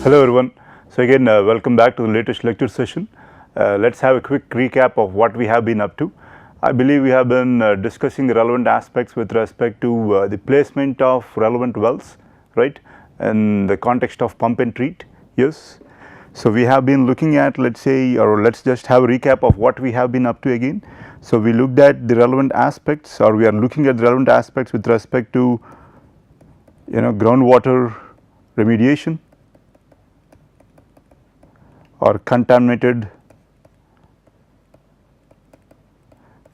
Hello everyone. So again welcome back to the latest lecture session. Let's have a quick recap of what we have been up to. I believe we have been discussing the relevant aspects with respect to the placement of relevant wells, right, in the context of pump and treat. Yes. So we have been looking at, let's say, or let's just have a recap of what we have been up to again. So we looked at the relevant aspects, or we are looking at the relevant aspects with respect to, groundwater remediation or contaminated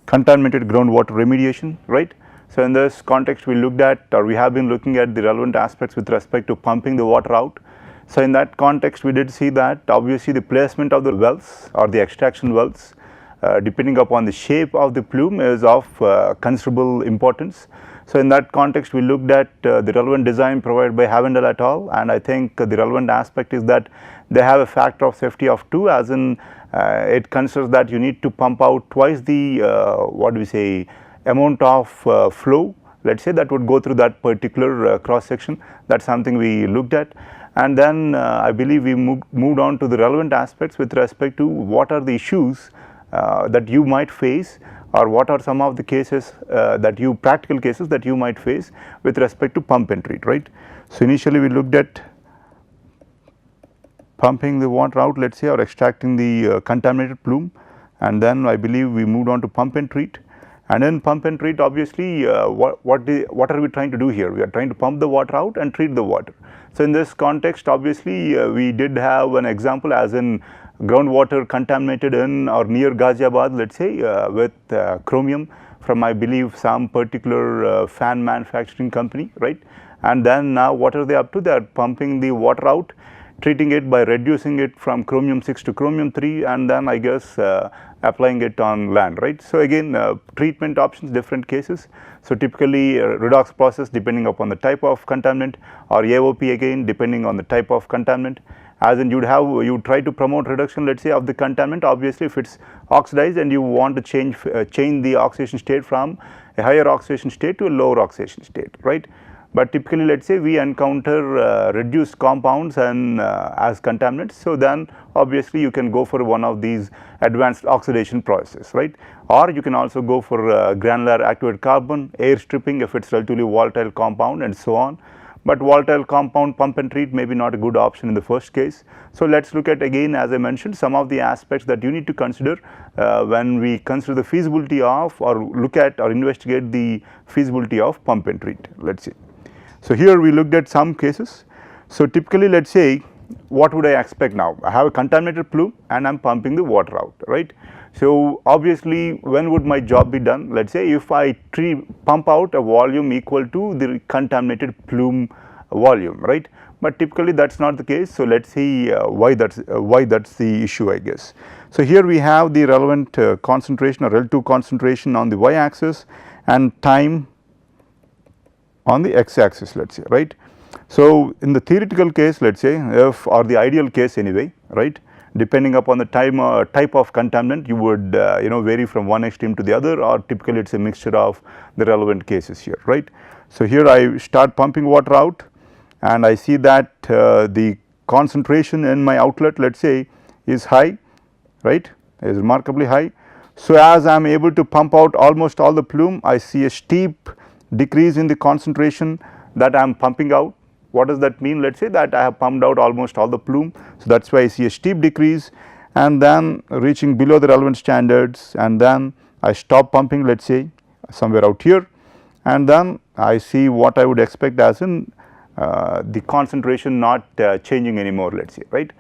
groundwater remediation, right. So in this context we looked at, or we have been looking at the relevant aspects with respect to pumping the water out. So in that context we did see that obviously the placement of the wells or the extraction wells depending upon the shape of the plume is of considerable importance. So in that context we looked at the relevant design provided by Havendel et al, and I think the relevant aspect is that they have a factor of safety of 2, as in it considers that you need to pump out twice the amount of flow, let's say, that would go through that particular cross section. That's something we looked at. And then I believe we moved on to the relevant aspects with respect to what are the issues that you might face, or what are some of the cases practical cases that you might face with respect to pump and treat, right. So initially we looked at pumping the water out, let's say, or extracting the contaminated plume, and then I believe we moved on to pump and treat. And in pump and treat, obviously what are we trying to do here? We are trying to pump the water out and treat the water. So in this context obviously we did have an example, as in groundwater contaminated in or near Ghaziabad, let's say, with chromium from, I believe, some particular fan manufacturing company, right. And then now what are they up to? They are pumping the water out, treating it by reducing it from chromium 6 to chromium 3, and then I guess applying it on land, right. So again treatment options, different cases. So typically redox process depending upon the type of contaminant, or AOP again depending on the type of contaminant, as in you try to promote reduction, let's say, of the contaminant. Obviously if it's oxidized and you want to change the oxidation state from a higher oxidation state to a lower oxidation state, right. But typically let's say we encounter reduced compounds and as contaminants, so then obviously you can go for one of these advanced oxidation processes, right. Or you can also go for granular activated carbon, air stripping if it's relatively volatile compound, and so on. But volatile compound pump and treat may be not a good option in the first case. So let's look at, again, as I mentioned, some of the aspects that you need to consider when we consider the feasibility of, or look at or investigate the feasibility of pump and treat, let's say. So here we looked at some cases. So typically let's say, what would I expect now? I have a contaminated plume and I am pumping the water out, right. So obviously when would my job be done? Let's say if I pump out a volume equal to the contaminated plume volume, right. But typically that's not the case. So let's see why that's the issue, I guess. So here we have the relevant concentration or L2 concentration on the y axis and time on the x axis, let's say, right. So in the theoretical case, let's say, if, or the ideal case anyway, right, depending upon the type of contaminant, you would vary from one extreme to the other, or typically it's a mixture of the relevant cases here, right. So here I start pumping water out and I see that the concentration in my outlet, let's say, is high, right, is remarkably high. So as I am able to pump out almost all the plume, I see a steep decrease in the concentration that I am pumping out. What does that mean? Let's say that I have pumped out almost all the plume, so that's why I see a steep decrease, and then reaching below the relevant standards, and then I stop pumping, let's say somewhere out here, and then I see what I would expect as in the concentration not changing anymore, let's say, right.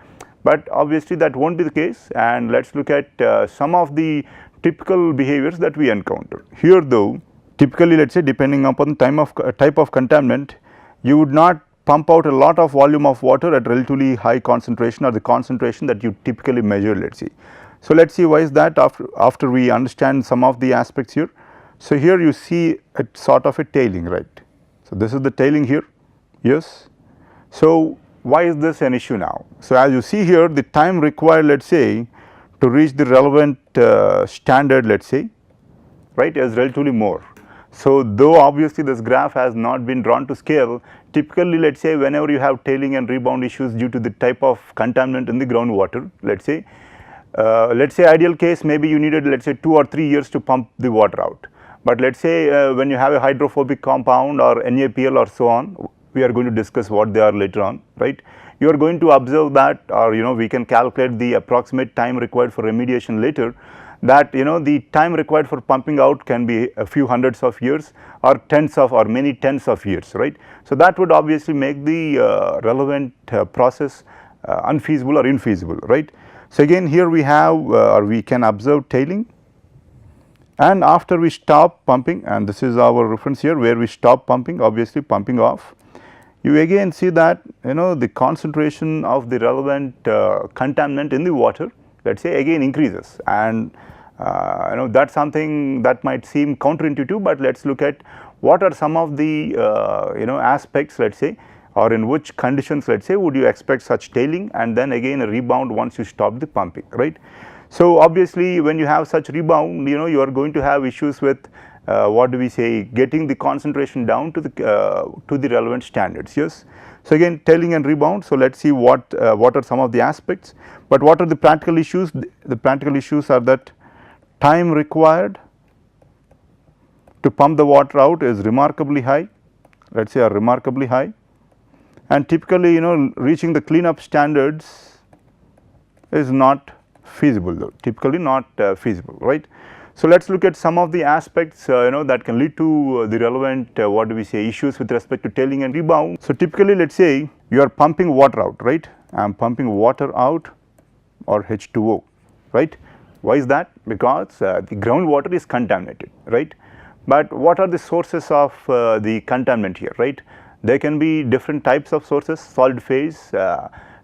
But obviously that won't be the case, and let's look at some of the typical behaviors that we encounter here. Though typically let's say, depending upon the type of contaminant, you would not pump out a lot of volume of water at relatively high concentration, or the concentration that you typically measure, let's see. So let's see why is that after we understand some of the aspects here. So here you see a sort of a tailing, right. So this is the tailing here, yes. So why is this an issue now? So as you see here, the time required, let's say, to reach the relevant standard, let's say, right, is relatively more. So though obviously this graph has not been drawn to scale, typically let us say whenever you have tailing and rebound issues due to the type of contaminant in the groundwater, let us say ideal case maybe you needed let us say 2 or 3 years to pump the water out. But let us say when you have a hydrophobic compound or NAPL or so on, we are going to discuss what they are later on, right. You are going to observe that, or we can calculate the approximate time required for remediation later, that the time required for pumping out can be a few hundreds of years or many tens of years, right. So that would obviously make the relevant process unfeasible or infeasible, right. So again here we have or we can observe tailing, and after we stop pumping, and this is our reference here where we stop pumping, obviously pumping off, you again see that the concentration of the relevant contaminant in the water, let us say again increases, and that is something that might seem counterintuitive, but let us look at what are some of the aspects, let us say, or in which conditions, let us say, would you expect such tailing and then again a rebound once you stop the pumping, right. So obviously when you have such rebound, you are going to have issues with what do we say, getting the concentration down to the relevant standards, yes. So again tailing and rebound, so let us see what are some of the aspects, but what are the practical issues? The practical issues are that time required to pump the water out is remarkably high, let us say are remarkably high, and typically reaching the cleanup standards is not feasible though, typically not feasible, right. So let us look at some of the aspects that can lead to the relevant what do we say issues with respect to tailing and rebound. So typically let us say you are pumping water out, right, I am pumping water out or H2O, right. Why is that? Because the groundwater is contaminated, right. But what are the sources of the contaminant here, right? There can be different types of sources, solid phase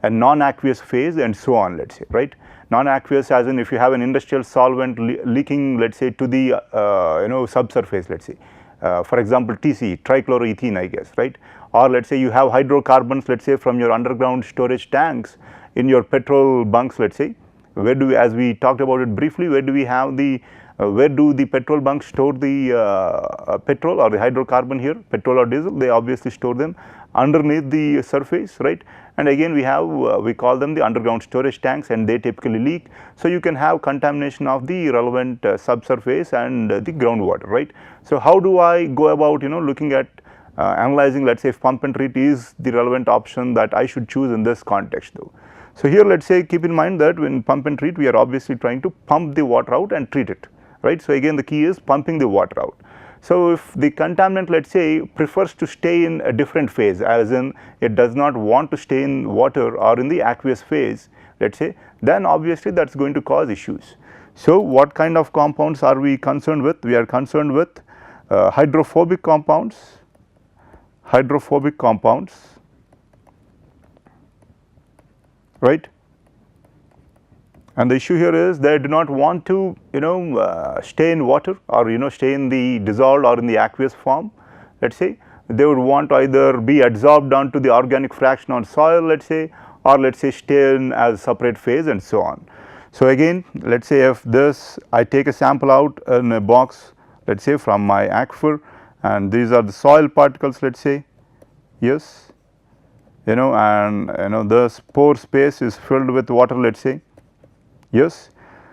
and non-aqueous phase and so on, let us say, right. Non-aqueous as in if you have an industrial solvent leaking, let us say, to the subsurface, let us say, for example TC, trichloroethene I guess, right, or let us say you have hydrocarbons, let us say, from your underground storage tanks in your petrol bunks, let us say, where do we, as we talked about it briefly, where do we have the where do the petrol bunks store the petrol or the hydrocarbon here, petrol or diesel? They obviously store them underneath the surface, right. And again we have we call them the underground storage tanks, and they typically leak. So you can have contamination of the relevant subsurface and the groundwater, right. So how do I go about looking at analyzing, let us say, if pump and treat is the relevant option that I should choose in this context though. So here let us say keep in mind that when pump and treat we are obviously trying to pump the water out and treat it, right. So again the key is pumping the water out. So if the contaminant, let us say, prefers to stay in a different phase, as in it does not want to stay in water or in the aqueous phase, let us say, then obviously that is going to cause issues. So what kind of compounds are we concerned with? We are concerned with hydrophobic compounds, right. And the issue here is they do not want to stay in water or stay in the dissolved or in the aqueous form, let us say. They would want to either be adsorbed onto the organic fraction on soil, let us say, or let us say stay in as separate phase and so on. So again let us say if this I take a sample out in a box, let us say, from my aquifer, and these are the soil particles, let us say, yes, and this pore space is filled with water, let us say, yes.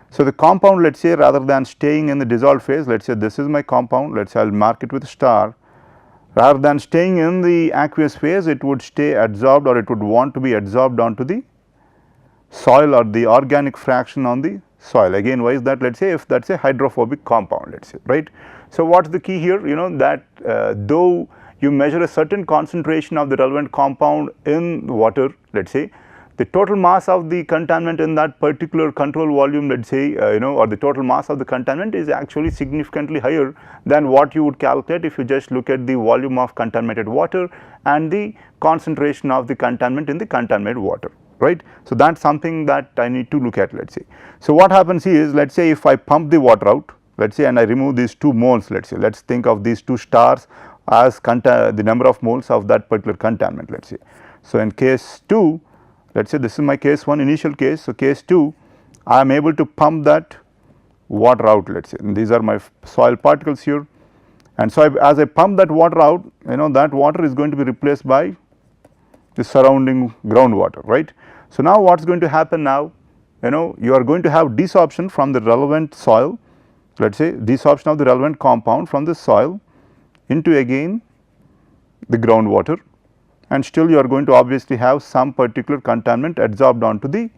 So the compound, let us say, rather than staying in the dissolved phase, let us say this is my compound, let us say I will mark it with a star, rather than staying in the aqueous phase it would stay adsorbed, or it would want to be adsorbed onto the soil or the organic fraction on the soil. Again why is that? Let us say if that is a hydrophobic compound, let us say, right. So what is the key here? That though you measure a certain concentration of the relevant compound in water, let us say, the total mass of the contaminant in that particular control volume, let us say, or the total mass of the contaminant is actually significantly higher than what you would calculate if you just look at the volume of contaminated water and the concentration of the contaminant in the contaminated water, right. So that is something that I need to look at, let us say. So what happens is, let us say if I pump the water out, let us say, and I remove these 2 moles, let us say, let us think of these 2 stars as the number of moles of that particular contaminant, let us say. So in case 2, let us say this is my case 1 initial case. So case 2 I am able to pump that water out, let us say, and these are my soil particles here, and so as I pump that water out, that water is going to be replaced by the surrounding groundwater, right. So now what is going to happen now, you are going to have desorption from the relevant soil, let us say desorption of the relevant compound from the soil into again the groundwater, and still you are going to obviously have some particular contaminant adsorbed onto the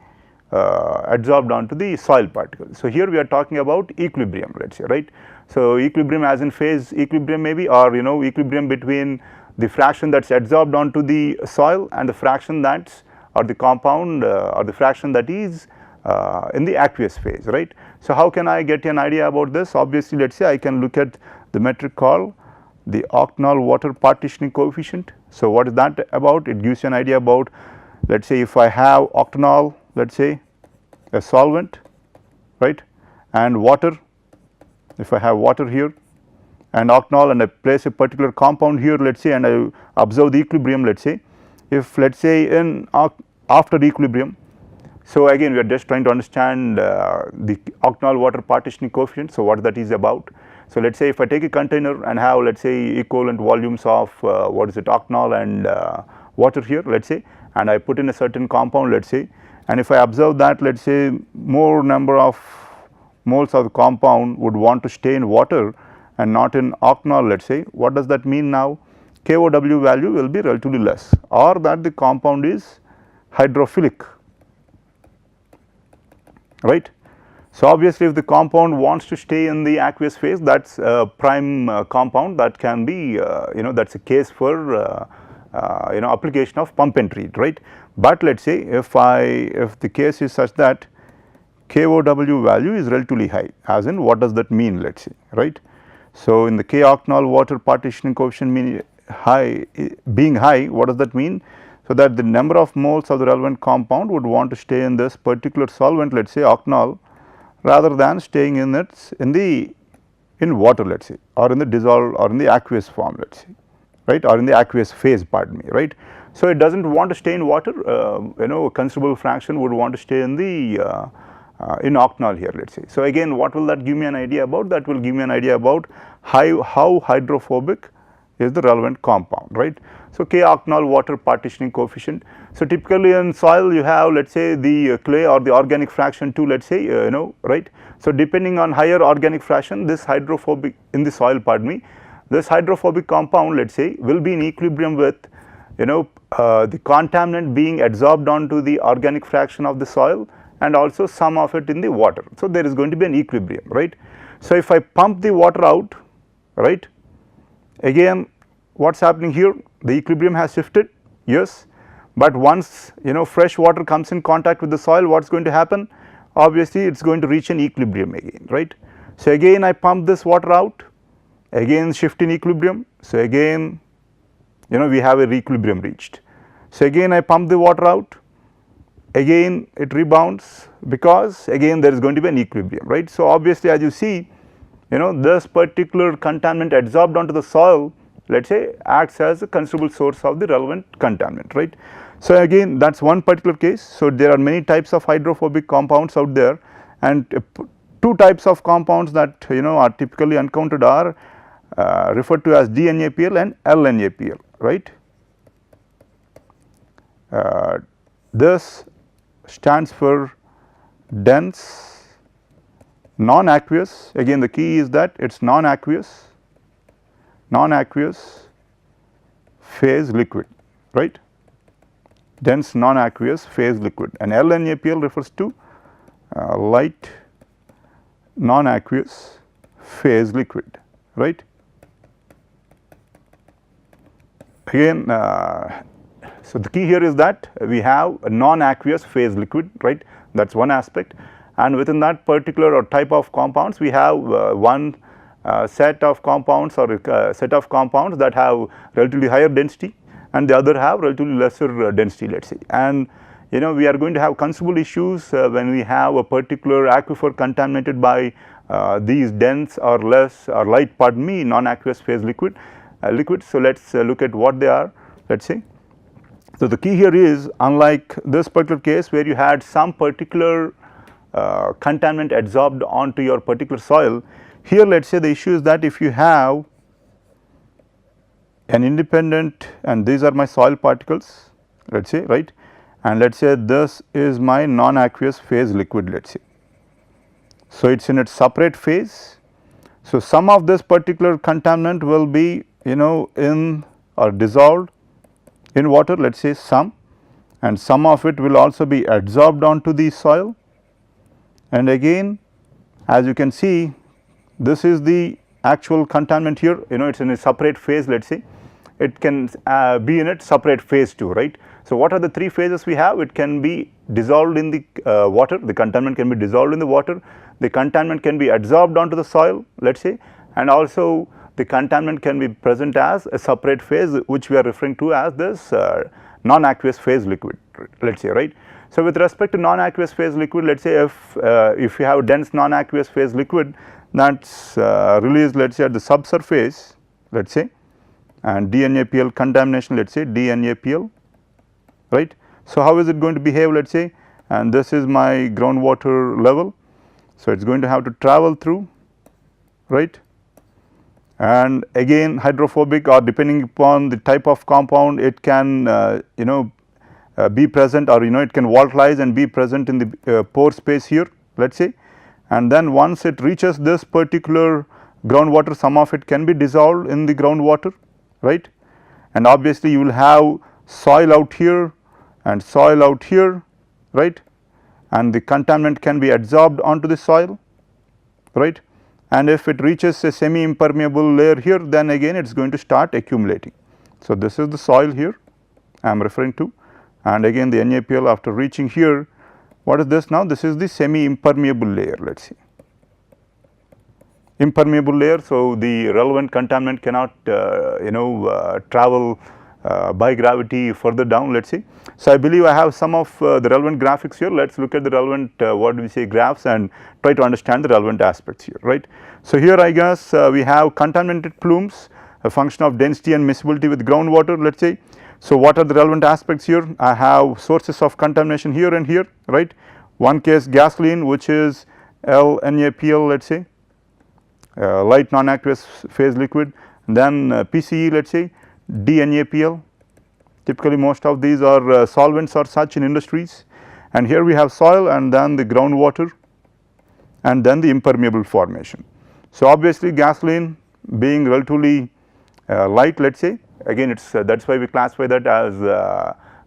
soil particles. So here we are talking about equilibrium, let us say, right. So equilibrium as in phase equilibrium maybe, or equilibrium between the fraction that is adsorbed onto the soil and the fraction that's, or the compound or the fraction that is in the aqueous phase, right. So how can I get an idea about this? Obviously let us say I can look at the metric called the octanol water partitioning coefficient. So what is that about? It gives you an idea about, let us say if I have octanol, let us say a solvent, right, and water, if I have water here and octanol, and I place a particular compound here, let us say, and I observe the equilibrium, let us say, if let us say in after equilibrium. So again we are just trying to understand the octanol water partitioning coefficient. So what that is about. So let us say if I take a container and have, let us say, equivalent volumes of octanol and water here, let us say, and I put in a certain compound, let us say, and if I observe that, let us say, more number of moles of the compound would want to stay in water and not in octanol, let us say, what does that mean now? KOW value will be relatively less, or that the compound is hydrophilic, right. So obviously if the compound wants to stay in the aqueous phase, that is a prime compound, that can be that is a case for application of pump and treat, right. But let us say if the case is such that KOW value is relatively high, as in what does that mean, let us say, right. So in the K octanol water partitioning coefficient being high, what does that mean? So that the number of moles of the relevant compound would want to stay in this particular solvent, let us say octanol, rather than staying in water, let us say, or in the dissolved or in the aqueous form, let us say, right, or in the aqueous phase, pardon me, right. So it does not want to stay in water, a considerable fraction would want to stay in the in octanol here, let us say. So again what will that give me an idea about? That will give me an idea about how hydrophobic is the relevant compound, right. So K octanol water partitioning coefficient. So typically in soil you have, let us say, the clay or the organic fraction too, let us say, right. So depending on higher organic fraction, this hydrophobic in the soil, pardon me, this hydrophobic compound, let us say, will be in equilibrium with the contaminant being adsorbed onto the organic fraction of the soil and also some of it in the water. So there is going to be an equilibrium, right. So if I pump the water out, right, again what is happening here? The equilibrium has shifted, yes, but once fresh water comes in contact with the soil, what is going to happen? Obviously it is going to reach an equilibrium again, right. So again I pump this water out, again shift in equilibrium, so again we have a equilibrium reached. So again I pump the water out, again it rebounds, because again there is going to be an equilibrium, right. So obviously as you see, this particular contaminant adsorbed onto the soil, let us say, acts as a considerable source of the relevant contaminant, right. So again that is one particular case. So there are many types of hydrophobic compounds out there, and two types of compounds that are typically encountered are referred to as DNAPL and LNAPL, right. This stands for dense non-aqueous. Again the key is that it is non-aqueous phase liquid, right, dense non-aqueous phase liquid, and LNAPL refers to light non-aqueous phase liquid, right. Again so the key here is that we have a non-aqueous phase liquid, right, that is one aspect, and within that particular or type of compounds we have one set of compounds or set of compounds that have relatively higher density and the other have relatively lesser density, let us say. And we are going to have considerable issues when we have a particular aquifer contaminated by these dense or less or light, pardon me, non-aqueous phase liquids. So let us look at what they are, let us say. So the key here is, unlike this particular case where you had some particular contaminant adsorbed onto your particular soil, here let us say the issue is that if you have an independent, and these are my soil particles, let us say, right, and let us say this is my non-aqueous phase liquid, let us say. So, it is in its separate phase. So, some of this particular contaminant will be in or dissolved in water, let us say some, and some of it will also be adsorbed onto the soil. And again, as you can see, this is the actual contaminant here, it is in a separate phase, let us say. It can be in its separate phase too, right. So, what are the three phases we have? It can be dissolved in the water, the contaminant can be dissolved in the water, the contaminant can be adsorbed onto the soil, let us say, and also the contaminant can be present as a separate phase, which we are referring to as this non-aqueous phase liquid, let us say, right. So, with respect to non-aqueous phase liquid, let us say if you have dense non-aqueous phase liquid that is released, let us say, at the subsurface, let us say, and DNAPL contamination, let us say DNAPL, right. So, how is it going to behave, let us say, and this is my groundwater level. So, it is going to have to travel through, right, and again hydrophobic, or depending upon the type of compound, it can be present, or it can volatilize and be present in the pore space here, let us say, and then once it reaches this particular groundwater, some of it can be dissolved in the groundwater, right, and obviously you will have soil out here and soil out here, right, and the contaminant can be adsorbed onto the soil, right, and if it reaches a semi impermeable layer here, then again it is going to start accumulating. So, this is the soil here I am referring to, and again the NaPl after reaching here, what is this now? This is the semi impermeable layer, let us see, impermeable layer. So, the relevant contaminant cannot travel by gravity further down, let us see. So, I believe I have some of the relevant graphics here. Let us look at the relevant what do we say graphs and try to understand the relevant aspects here, right. So, here I guess we have contaminated plumes, a function of density and miscibility with groundwater, let us say. So, what are the relevant aspects here? I have sources of contamination here and here, right. One case gasoline, which is LNaPl, let us say, light non-aqueous phase liquid, and then PCE, let us say, DNAPL. Typically most of these are solvents or such in industries, and here we have soil and then the groundwater and then the impermeable formation. So, obviously gasoline being relatively light, let us say, again it is that is why we classify that as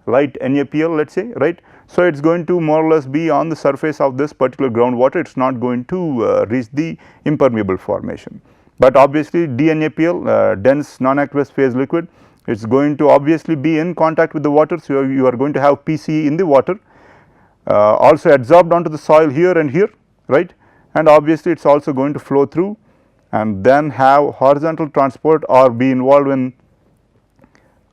light NaPl, let us say, right. So, it is going to more or less be on the surface of this particular groundwater, it is not going to reach the impermeable formation. But obviously DNAPL, dense non-aqueous phase liquid, it is going to obviously be in contact with the water. So, you are going to have PCE in the water, also adsorbed onto the soil here and here, right, and obviously it is also going to flow through and then have horizontal transport or be involved in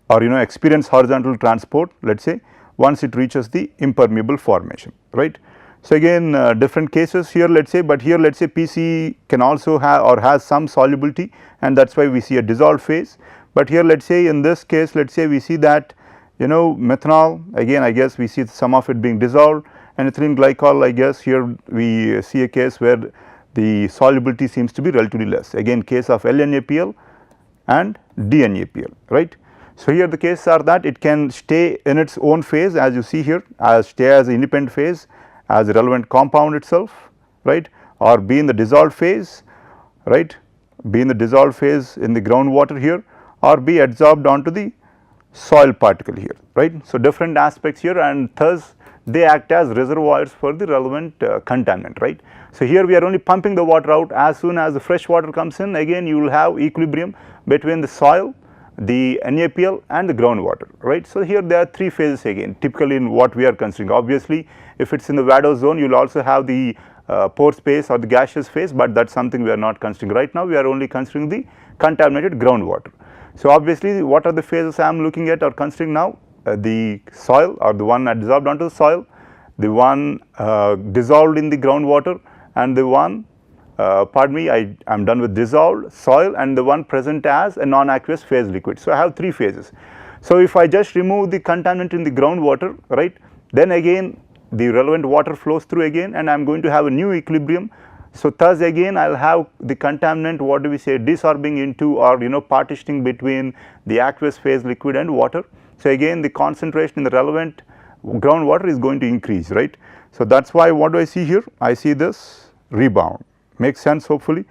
or experience horizontal transport, let us say, once it reaches the impermeable formation, right. So, again different cases here, let us say, but here let us say PCE can also have or has some solubility, and that is why we see a dissolved phase. But here let us say in this case, let us say we see that methanol, again I guess we see some of it being dissolved, and ethylene glycol, I guess here we see a case where the solubility seems to be relatively less, again case of LNaPl and DNAPL, right. So, here the cases are that it can stay in its own phase, as you see here, as stay as an independent phase as a relevant compound itself, right, or be in the dissolved phase, right, be in the dissolved phase in the groundwater here, or be adsorbed onto the soil particle here, right. So, different aspects here, and thus they act as reservoirs for the relevant contaminant, right. So, here we are only pumping the water out. As soon as the fresh water comes in, again you will have equilibrium between the soil, the NaPl and the groundwater, right. So, here there are three phases again typically in what we are considering. Obviously, if it is in the Vado zone, you will also have the pore space or the gaseous phase, but that is something we are not considering right now. We are only considering the contaminated groundwater. So, obviously, what are the phases I am looking at or considering now? The soil, or the one adsorbed onto the soil, the one dissolved in the groundwater, and the one pardon me, I am done with dissolved soil, and the one present as a non-aqueous phase liquid. So, I have three phases. So, if I just remove the contaminant in the groundwater, right, then again the relevant water flows through again, and I am going to have a new equilibrium So thus again I will have the contaminant, what do we say, desorbing into, or partitioning between the aqueous phase liquid and water. So again the concentration in the relevant groundwater is going to increase, right. So that is why what do I see here? I see this rebound, makes sense hopefully.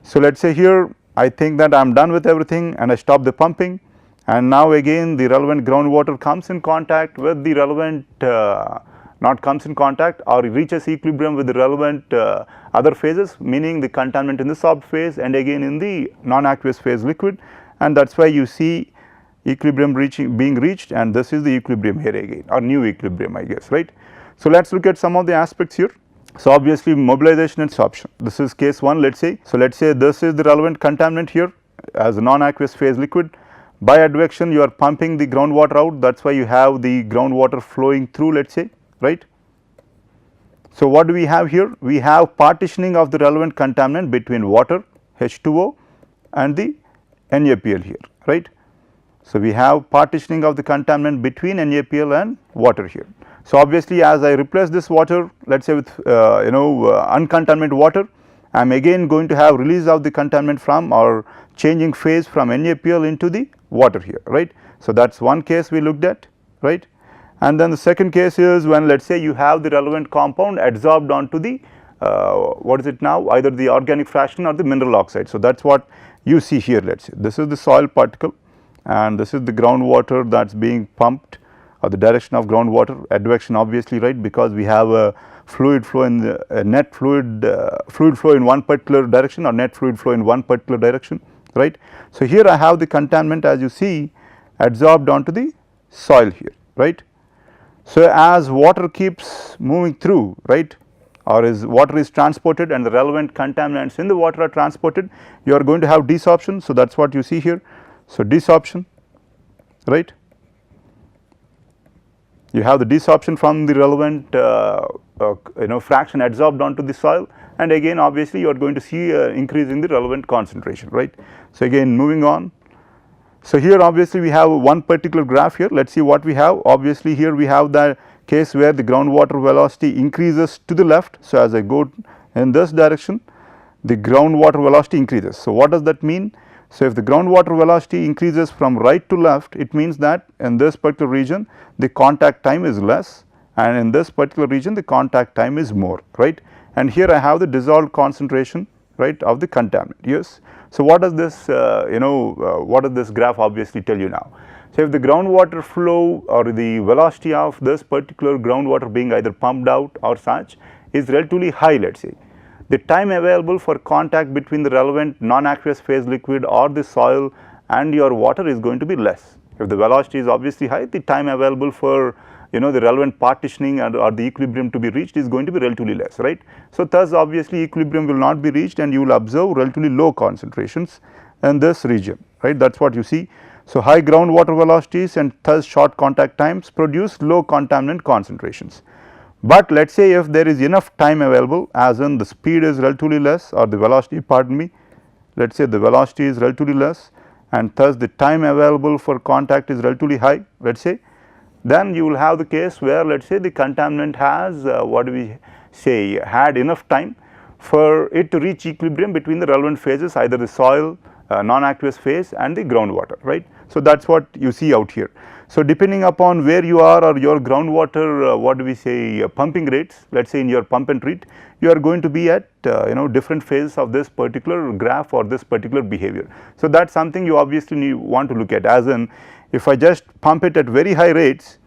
So let us say here I think that I am done with everything and I stop the pumping, and now again the relevant groundwater comes in contact with the relevant not comes in contact or reaches equilibrium with the relevant other phases, meaning the contaminant in the sorbed phase and again in the non-aqueous phase liquid, and that is why you see equilibrium being reached, and this is the equilibrium here again, or new equilibrium I guess, right. So let us look at some of the aspects here. So obviously mobilization and sorption, this is case 1 let us say. So let us say this is the relevant contaminant here as a non-aqueous phase liquid. By advection you are pumping the groundwater out, that is why you have the groundwater flowing through, let us say, right. So what do we have here? We have partitioning of the relevant contaminant between water H2O and the NaPl here, right. So we have partitioning of the contaminant between NaPl and water here. So obviously as I replace this water, let us say with uncontaminated water, I am again going to have release of the contaminant from, or changing phase from NaPl into the water here, right. So that is one case we looked at, right. And then the second case is when let us say you have the relevant compound adsorbed onto the what is it now, either the organic fraction or the mineral oxide. So that is what you see here, let us say this is the soil particle and this is the groundwater that is being pumped, or the direction of groundwater advection obviously, right, because we have a fluid flow in the net fluid flow in one particular direction, or net fluid flow in one particular direction, right. So here I have the contaminant as you see adsorbed onto the soil here, right. So as water keeps moving through, right, or as water is transported and the relevant contaminants in the water are transported, you are going to have desorption. So that is what you see here. So desorption, right. You have the desorption from the relevant fraction adsorbed onto the soil, and again obviously you are going to see increase in the relevant concentration, right. So again moving on. So here obviously we have one particular graph here, let us see what we have. Obviously here we have the case where the groundwater velocity increases to the left. So as I go in this direction, the groundwater velocity increases. So what does that mean? So if the groundwater velocity increases from right to left, it means that in this particular region the contact time is less, and in this particular region the contact time is more, right. And here I have the dissolved concentration, right, of the contaminant, yes. So what does this what does this graph obviously tell you now? So if the groundwater flow or the velocity of this particular groundwater being either pumped out or such is relatively high, let us say, the time available for contact between the relevant non-aqueous phase liquid or the soil and your water is going to be less. If the velocity is obviously high, the time available for the relevant partitioning and or the equilibrium to be reached is going to be relatively less, right. So thus obviously equilibrium will not be reached and you will observe relatively low concentrations in this region, right, that is what you see. So high groundwater velocities and thus short contact times produce low contaminant concentrations. But let us say if there is enough time available, as in the speed is relatively less, or the velocity, pardon me, let us say the velocity is relatively less and thus the time available for contact is relatively high, let us say, then you will have the case where let us say the contaminant has what do we say, had enough time for it to reach equilibrium between the relevant phases, either the soil, non-aqueous phase and the groundwater, right. So that is what you see out here. So depending upon where you are or your groundwater what do we say pumping rates, let us say in your pump and treat, you are going to be at different phases of this particular graph or this particular behavior. So that is something you obviously want to look at, as in if I just pump it at very high rates,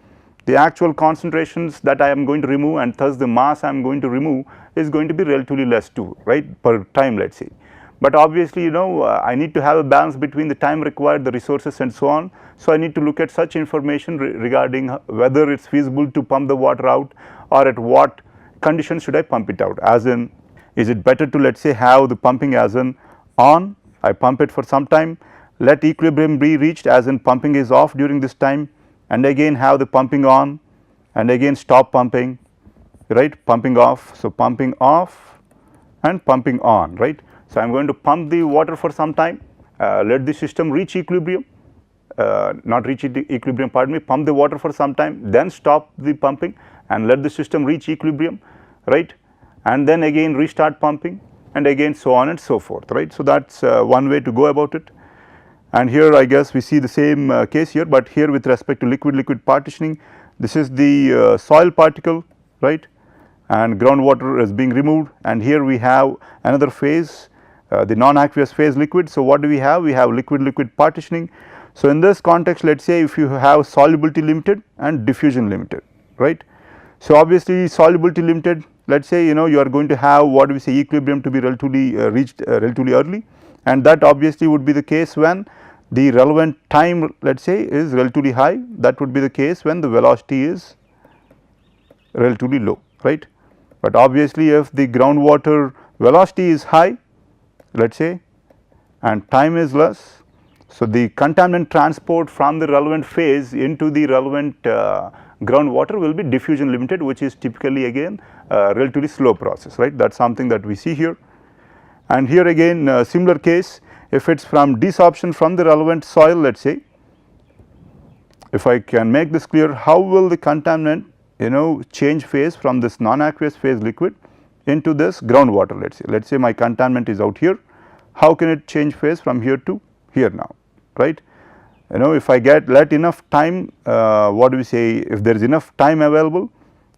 the actual concentrations that I am going to remove and thus the mass I am going to remove is going to be relatively less too, right, per time, let us say. But obviously I need to have a balance between the time required, the resources and so on. So I need to look at such information regarding whether it is feasible to pump the water out or at what conditions should I pump it out, as in is it better to let us say have the pumping as in on, I pump it for some time, let equilibrium be reached as in pumping is off during this time, and again have the pumping on and again stop pumping, right, pumping off. So pumping off and pumping on, right. So I am going to pump the water for some time, let the system reach equilibrium, not reach equilibrium, pardon me, pump the water for some time, then stop the pumping and let the system reach equilibrium, right. and then again restart pumping, and again so on and so forth, right. So that is one way to go about it. And here I guess we see the same case here, but here with respect to liquid partitioning, this is the soil particle, right, and groundwater is being removed, and here we have another phase, the non-aqueous phase liquid. So what do we have? We have liquid partitioning. So in this context, let us say if you have solubility limited and diffusion limited, right. So obviously solubility limited, let us say you are going to have what we say equilibrium to be relatively reached relatively early, and that obviously would be the case when the relevant time, let us say, is relatively high. That would be the case when the velocity is relatively low, right. But obviously if the groundwater velocity is high, let us say, and time is less, so the contaminant transport from the relevant phase into the relevant groundwater will be diffusion limited, which is typically again relatively slow process, right. That is something that we see here. And here again similar case, if it is from desorption from the relevant soil, let us say, if I can make this clear, how will the contaminant change phase from this non-aqueous phase liquid into this groundwater, let us say my contaminant is out here, how can it change phase from here to here now, right. If I let enough time, what do we say, if there is enough time available,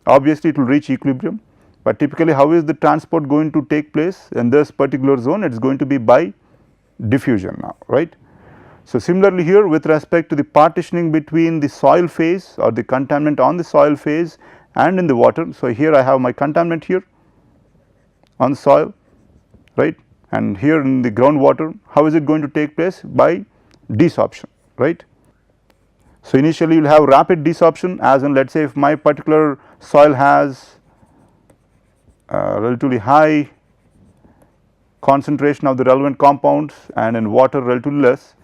obviously it will reach equilibrium, but typically how is the transport going to take place in this particular zone? It is going to be by diffusion now, right. So similarly here with respect to the partitioning between the soil phase or the contaminant on the soil phase and in the water. So here I have my contaminant here on the soil, right, and here in the groundwater, how is it going to take place? By desorption, right. So initially you will have rapid desorption, as in let us say if my particular soil has relatively high concentration of the relevant compounds and in water relatively less,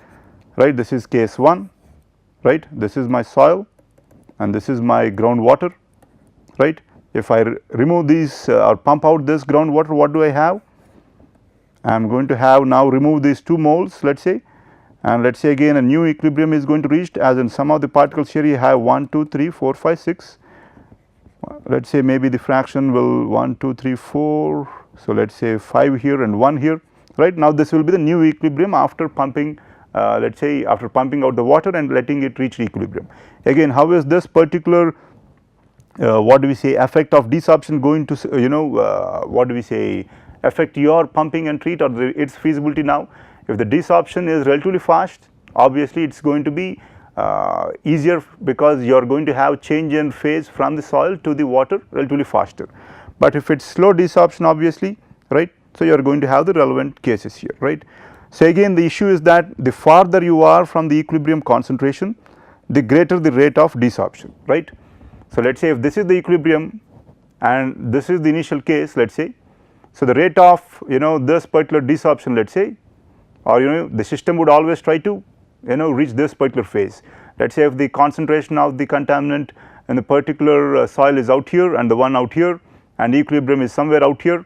right. This is case 1, right. This is my soil and this is my groundwater, right. If I remove these or pump out this groundwater, what do I have? I am going to have now remove these 2 moles, let us say, and let us say again a new equilibrium is going to reach, as in some of the particles here you have 1, 2, 3, 4, 5, 6, let us say maybe the fraction will 1, 2, 3, 4, so let us say 5 here and 1 here, right. Now this will be the new equilibrium after pumping, let us say after pumping out the water and letting it reach equilibrium. Again, how is this particular what do we say effect of desorption going to what do we say affect your pumping and treat or its feasibility now? If the desorption is relatively fast, obviously it is going to be easier because you are going to have change in phase from the soil to the water relatively faster. But if it is slow desorption, obviously, right, so you are going to have the relevant cases here, right. So again the issue is that the farther you are from the equilibrium concentration, the greater the rate of desorption, right. So let us say if this is the equilibrium and this is the initial case, let us say, so the rate of this particular desorption, let us say, or the system would always try to reach this particular phase. Let us say if the concentration of the contaminant in the particular soil is out here and the one out here and equilibrium is somewhere out here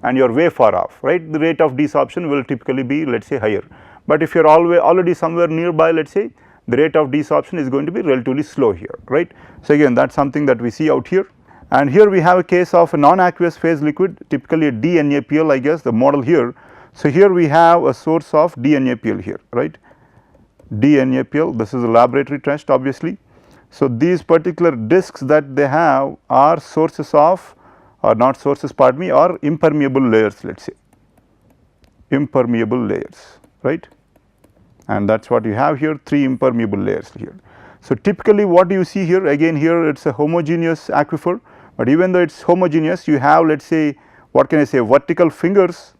and you are way far off, right, the rate of desorption will typically be let us say higher. But if you are already somewhere nearby, let us say, the rate of desorption is going to be relatively slow here, right. So again that is something that we see out here. And here we have a case of a non-aqueous phase liquid, typically a DNAPL, I guess the model here. So here we have a source of DNAPL here, right, DNAPL, this is a laboratory test obviously. So these particular discs that they have are sources of, or not sources, pardon me, or impermeable layers, let us say, impermeable layers, right, and that is what you have here, 3 impermeable layers here. So typically what do you see here? Again here it is a homogeneous aquifer, but even though it is homogeneous, you have let us say, what can I say, vertical fingers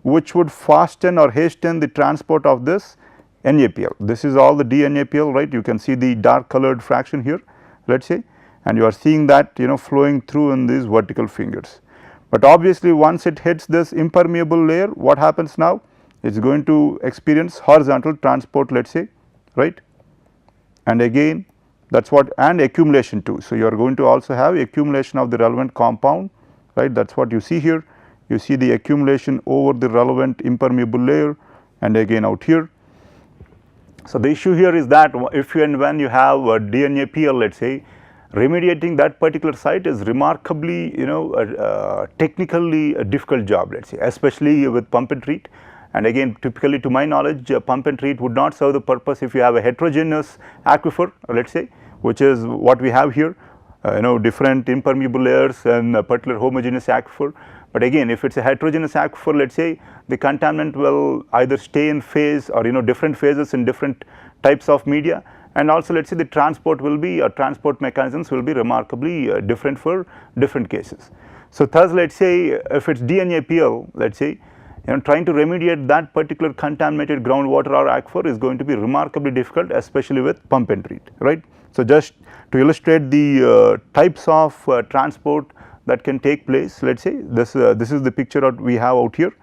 which would fasten or hasten the transport of this NaPl. This is all the DNAPL, right, you can see the dark colored fraction here, let us say, and you are seeing that flowing through in these vertical fingers. But obviously once it hits this impermeable layer, what happens now? It is going to experience horizontal transport, let us say, right, and again that is what, and accumulation too. So you are going to also have accumulation of the relevant compound, right, that is what you see here. You see the accumulation over the relevant impermeable layer and again out here. So the issue here is that if you and when you have a DNAPL, let us say, remediating that particular site is remarkably, technically a difficult job, let us say, especially with pump and treat. And again, typically to my knowledge, pump and treat would not serve the purpose if you have a heterogeneous aquifer, let us say, which is what we have here, different impermeable layers and a particular homogeneous aquifer. But again, if it is a heterogeneous aquifer, let us say, the contaminant will either stay in phase or different phases in different types of media, and also let us say the transport will be, or transport mechanisms will be remarkably different for different cases. So thus, let us say if it is DNAPL, let us say, trying to remediate that particular contaminated groundwater or aquifer is going to be remarkably difficult, especially with pump and treat, right. So just to illustrate the types of transport that can take place, let us say this is the picture that we have out here,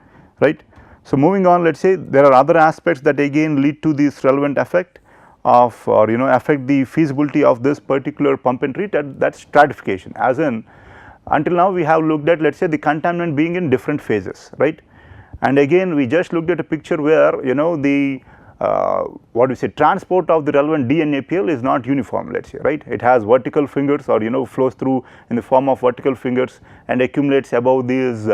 right. So moving on, let us say there are other aspects that again lead to this relevant effect of, or affect the feasibility of this particular pump and treat, that stratification, as in until now we have looked at, let us say, the contaminant being in different phases, right. And again we just looked at a picture where the what we say, transport of the relevant DNAPL is not uniform, let us say, right. It has vertical fingers, or flows through in the form of vertical fingers and accumulates above these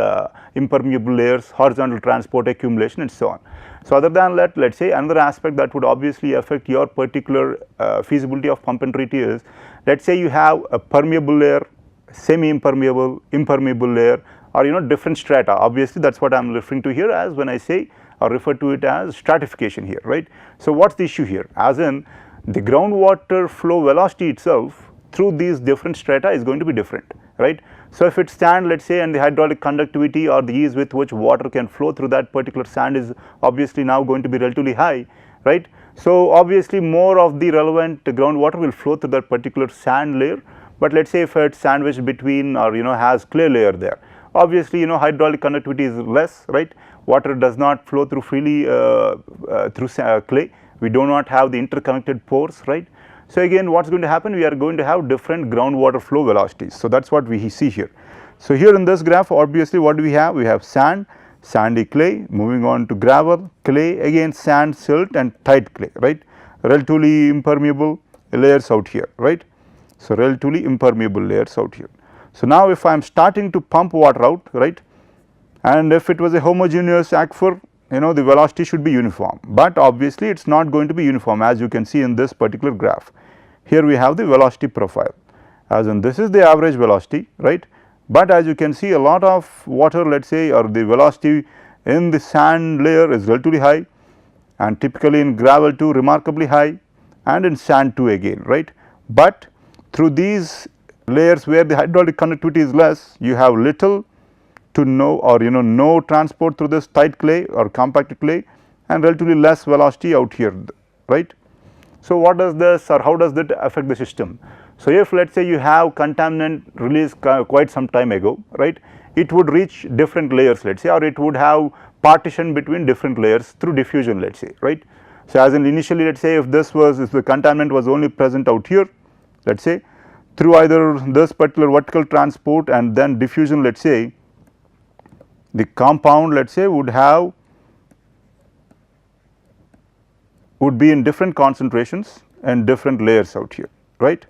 impermeable layers, horizontal transport accumulation and so on. So other than that, let us say another aspect that would obviously affect your particular feasibility of pump and treat is, let us say you have a permeable layer, semi-impermeable, impermeable layer, or different strata. Obviously that is what I am referring to here as when I say, or refer to it as stratification here, right. So what is the issue here, as in the groundwater flow velocity itself through these different strata is going to be different, right. So if it is sand, let us say, and the hydraulic conductivity or the ease with which water can flow through that particular sand is obviously now going to be relatively high, right. So obviously more of the relevant groundwater will flow through that particular sand layer, but let us say if it is sandwiched between, or has clay layer there, obviously hydraulic conductivity is less, right. Water does not flow through freely through clay. We do not have the interconnected pores, right. So again what is going to happen, we are going to have different groundwater flow velocities. So that is what we see here. So here in this graph, obviously what do we have? We have sand, sandy clay, moving on to gravel, clay, again sand, silt and tight clay, right. Relatively impermeable layers out here, right. So relatively impermeable layers out here. So now if I am starting to pump water out, right, and if it was a homogeneous aquifer, the velocity should be uniform, but obviously it is not going to be uniform, as you can see in this particular graph. Here we have the velocity profile, as in this is the average velocity, right, but as you can see a lot of water, let us say, or the velocity in the sand layer is relatively high, and typically in gravel too remarkably high, and in sand too again, right. But through these layers where the hydraulic conductivity is less, you have little to no, or no transport through this tight clay or compacted clay, and relatively less velocity out here, right. So what does this, or how does that affect the system? So if let us say you have contaminant released quite some time ago, right, it would reach different layers, let us say, or it would have partition between different layers through diffusion, let us say, right. So as in initially, let us say if the contaminant was only present out here, let us say, through either this particular vertical transport and then diffusion, let us say, the compound, let us say, would be in different concentrations and different layers out here, right.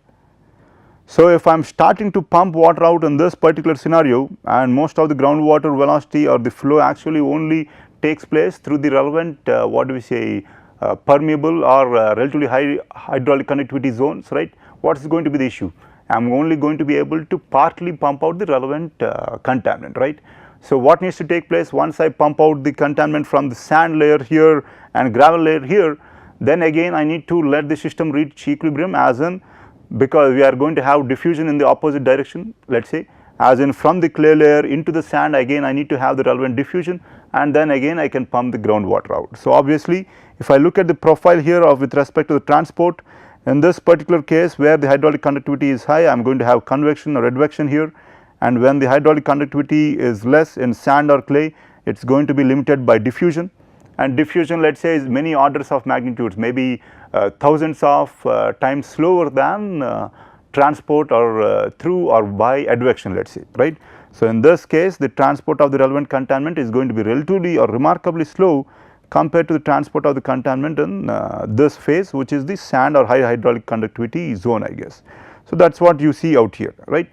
So if I am starting to pump water out in this particular scenario, and most of the groundwater velocity or the flow actually only takes place through the relevant what do we say, permeable or relatively high hydraulic conductivity zones, right. What is going to be the issue? I am only going to be able to partly pump out the relevant contaminant, right. So what needs to take place once I pump out the contaminant from the sand layer here and gravel layer here, then again I need to let the system reach equilibrium, as in, because we are going to have diffusion in the opposite direction, let us say, as in from the clay layer into the sand, again I need to have the relevant diffusion, and then again I can pump the groundwater out. So obviously if I look at the profile here of with respect to the transport, in this particular case where the hydraulic conductivity is high, I am going to have convection or advection here, and when the hydraulic conductivity is less in sand or clay, it is going to be limited by diffusion, and diffusion, let us say, is many orders of magnitudes, maybe thousands of times slower than transport or through or by advection, let us say, right. So in this case the transport of the relevant contaminant is going to be relatively or remarkably slow compared to the transport of the contaminant in this phase, which is the sand or high hydraulic conductivity zone, I guess. So that is what you see out here, right.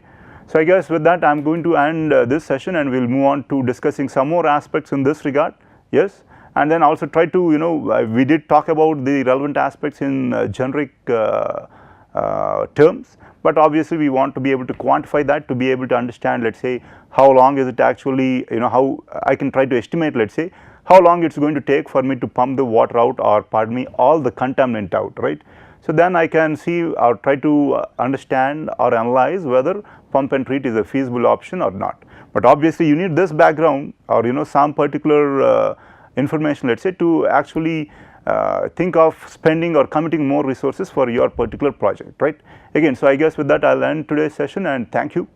So I guess with that I am going to end this session, and we will move on to discussing some more aspects in this regard, yes, and then also try to, you know, we did talk about the relevant aspects in generic terms, but obviously we want to be able to quantify that, to be able to understand, let us say, how long is it actually, you know, how I can try to estimate, let us say, how long it is going to take for me to pump the water out, or pardon me, all the contaminant out, right. So then I can see or try to understand or analyze whether pump and treat is a feasible option or not. But obviously you need this background, or you know, some particular information, let us say, to actually think of spending or committing more resources for your particular project, right. Again, so I guess with that I will end today's session, and thank you.